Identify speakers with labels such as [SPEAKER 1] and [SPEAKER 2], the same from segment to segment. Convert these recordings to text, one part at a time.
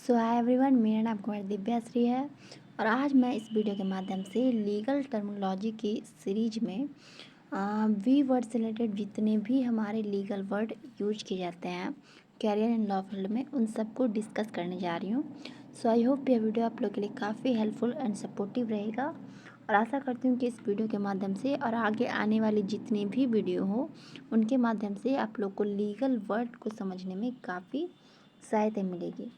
[SPEAKER 1] सो hi everyone, मेरा नाम कुमार दिव्याश्री है और आज मैं इस वीडियो के माध्यम से लीगल टर्मिनोलॉजी की सीरीज में वी वर्ड से रिलेटेड जितने भी हमारे लीगल वर्ड यूज किए जाते हैं कैरियर इन लॉ फील्ड में, उन सबको डिस्कस करने जा रही हूँ। सो आई होप यह वीडियो आप लोग के लिए काफ़ी हेल्पफुल एंड सपोर्टिव रहेगा और आशा करती हूँ कि इस वीडियो के माध्यम से और आगे आने वाली जितनी भी वीडियो हो उनके माध्यम से आप लोग को लीगल वर्ड को समझने में काफ़ी सहायता मिलेगी।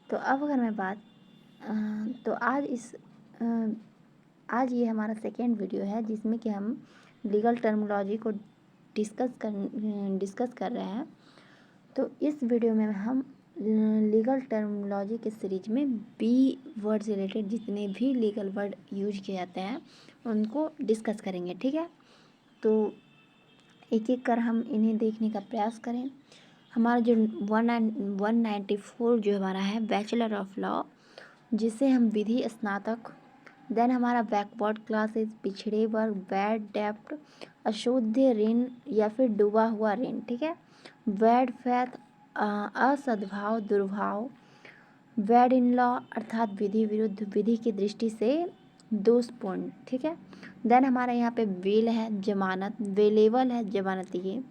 [SPEAKER 1] तो अब अगर मैं बात तो आज ये हमारा सेकेंड वीडियो है जिसमें कि हम लीगल टर्मिनोलॉजी को डिस्कस कर रहे हैं। तो इस वीडियो में हम लीगल टर्मिनोलॉजी के सीरीज में बी वर्ड से रिलेटेड जितने भी लीगल वर्ड यूज किए जाते हैं उनको डिस्कस करेंगे, ठीक है। तो एक एक कर हम इन्हें देखने का प्रयास करें। हमारा जो 194 जो हमारा है बैचलर ऑफ लॉ, जिसे हम विधि स्नातक, देन हमारा बैकवर्ड क्लासेस, पिछड़े वर्ग, बैड डेप्ट, अशुद्ध ऋण या फिर डूबा हुआ ऋण, ठीक है। बैड फेथ, असद्भाव, दुर्भाव, बैड इन लॉ अर्थात विधि विरुद्ध, विधि की दृष्टि से दोषपूर्ण, ठीक है। देन हमारे यहाँ पे वेल है जमानत, वेलेबल है जमानती,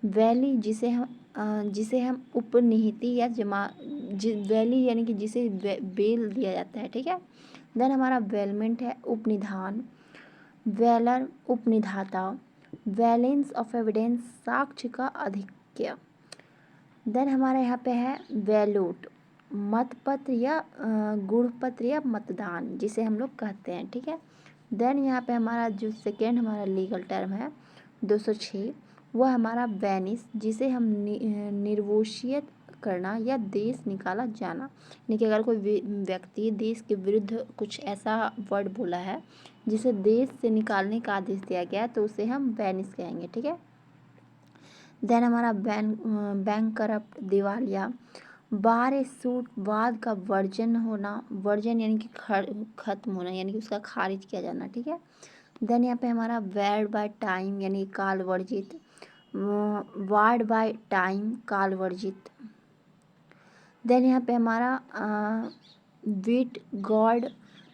[SPEAKER 1] वैली जिसे हम उपनिहिति या वैली यानी कि जिसे बेल दिया जाता है, ठीक है। देन हमारा वेलमेंट है उपनिधान, वेलर उपनिधाता, वैलेंस ऑफ एविडेंस साक्ष्य का अधिक्य। देन हमारे यहाँ पे है वैलोट, मतपत्र या गुणपत्र या मतदान जिसे हम लोग कहते हैं, ठीक है। देन यहाँ पे हमारा जो सेकेंड हमारा लीगल टर्म है 206, वह हमारा वैनिस जिसे हम निर्वोशियत करना या देश निकाला जाना, यानी कि अगर कोई व्यक्ति देश के विरुद्ध कुछ ऐसा वर्ड बोला है जिसे देश से निकालने का आदेश दिया गया तो उसे हम वैनिस कहेंगे, ठीक है। देन हमारा बैंक करप्ट दिवालिया, बार सूट वाद का वर्जन होना, वर्जन यानी कि खत्म होना यानी कि उसका खारिज किया जाना, ठीक है। देन यहाँ पे हमारा वैर्ड बाय टाइम यानी काल वर्जित, वार्ड बाय टाइम काल वर्जित। देन यहाँ पे हमारा विट गॉड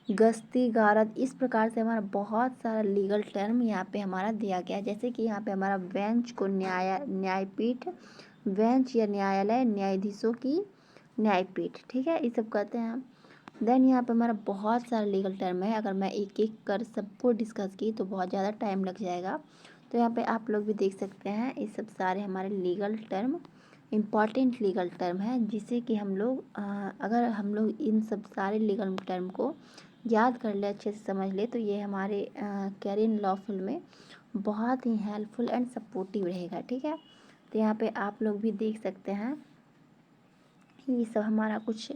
[SPEAKER 1] गस्ती गारद, इस प्रकार से हमारा बहुत सारा लीगल टर्म यहाँ पे हमारा दिया गया है। जैसे कि यहाँ पे हमारा बेंच को न्यायपीठ, बेंच या न्यायालय, न्यायाधीशों की न्यायपीठ, ठीक है, ये सब कहते हैं। देन यहाँ पे हमारा बहुत सारा लीगल टर्म है, अगर मैं एक एक कर सबको डिस्कस की तो बहुत ज़्यादा टाइम लग जाएगा। तो यहाँ पे आप लोग भी देख सकते हैं, ये सब सारे हमारे legal term important legal term है जिसे कि हम लोग अगर हम लोग इन सब सारे लीगल टर्म को याद कर ले, अच्छे से समझ ले, तो ये हमारे कैरियर इन लॉ फील्ड में बहुत ही हेल्पफुल एंड सपोर्टिव रहेगा, ठीक है। तो यहाँ पे आप लोग भी देख सकते हैं, ये सब हमारा कुछ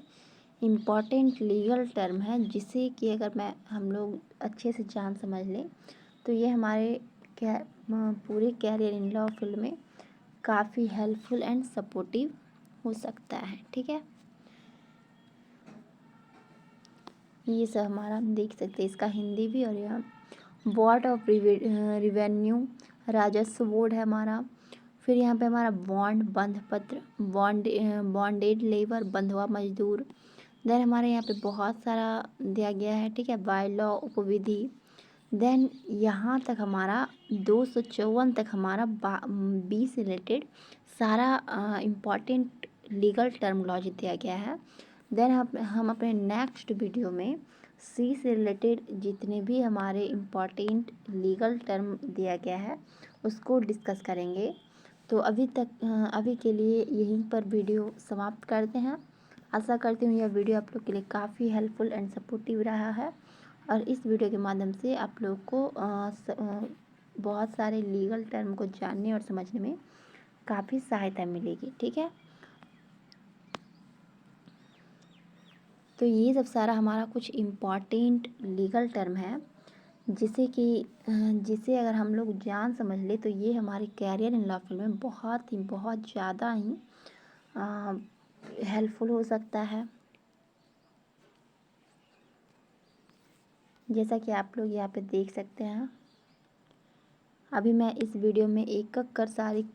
[SPEAKER 1] इम्पॉर्टेंट लीगल टर्म है जिसे कि अगर हम लोग अच्छे से जान समझ लें तो ये हमारे पूरे कैरियर इन लॉ फील्ड में काफ़ी हेल्पफुल एंड सपोर्टिव हो सकता है, ठीक है। ये सब हमारा देख सकते हैं, इसका हिंदी भी, और यहाँ बोर्ड ऑफ रिवेन्यू राजस्व बोर्ड है हमारा। फिर यहाँ पे हमारा बॉन्ड बंध पत्र, बॉन्डेड लेबर बंधुआ मजदूर। देन हमारे यहाँ पे बहुत सारा दिया गया है, ठीक है, बाय लॉ उपविधि। देन यहाँ तक हमारा 254 तक हमारा बी से रिलेटेड सारा इम्पॉर्टेंट लीगल टर्मिनोलॉजी दिया गया है। देन हम अपने नेक्स्ट वीडियो में सी से रिलेटेड जितने भी हमारे इम्पॉर्टेंट लीगल टर्म दिया गया है उसको डिस्कस करेंगे। तो अभी के लिए यहीं पर वीडियो समाप्त करते हैं। आशा करती हूँ यह वीडियो आप लोग के लिए काफ़ी हेल्पफुल एंड सपोर्टिव रहा है और इस वीडियो के माध्यम से आप लोग को बहुत सारे लीगल टर्म को जानने और समझने में काफ़ी सहायता मिलेगी, ठीक है। तो ये सब सारा हमारा कुछ इम्पॉर्टेंट लीगल टर्म है जिसे अगर हम लोग जान समझ ले तो ये हमारे कैरियर इन लॉ फील्ड में बहुत ज़्यादा ही हेल्पफुल हो सकता है। जैसा कि आप लोग यहाँ पे देख सकते हैं, अभी मैं इस वीडियो में एक एक कर सारी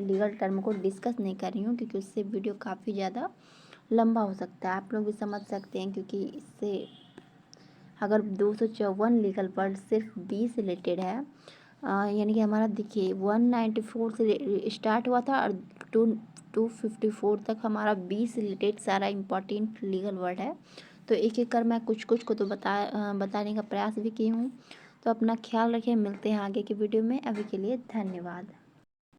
[SPEAKER 1] लीगल टर्म को डिस्कस नहीं कर रही हूँ क्योंकि उससे वीडियो काफ़ी ज़्यादा लंबा हो सकता है, आप लोग भी समझ सकते हैं, क्योंकि इससे अगर 254 लीगल वर्ड सिर्फ बी से रिलेटेड है, यानी कि हमारा देखिए 194 से स्टार्ट हुआ था और 254 तक हमारा बी से रिलेटेड सारा इम्पॉर्टेंट लीगल वर्ड है। तो एक एक कर मैं कुछ कुछ को तो बताने का प्रयास भी की हूँ। तो अपना ख्याल रखें, मिलते हैं आगे की वीडियो में, अभी के लिए धन्यवाद।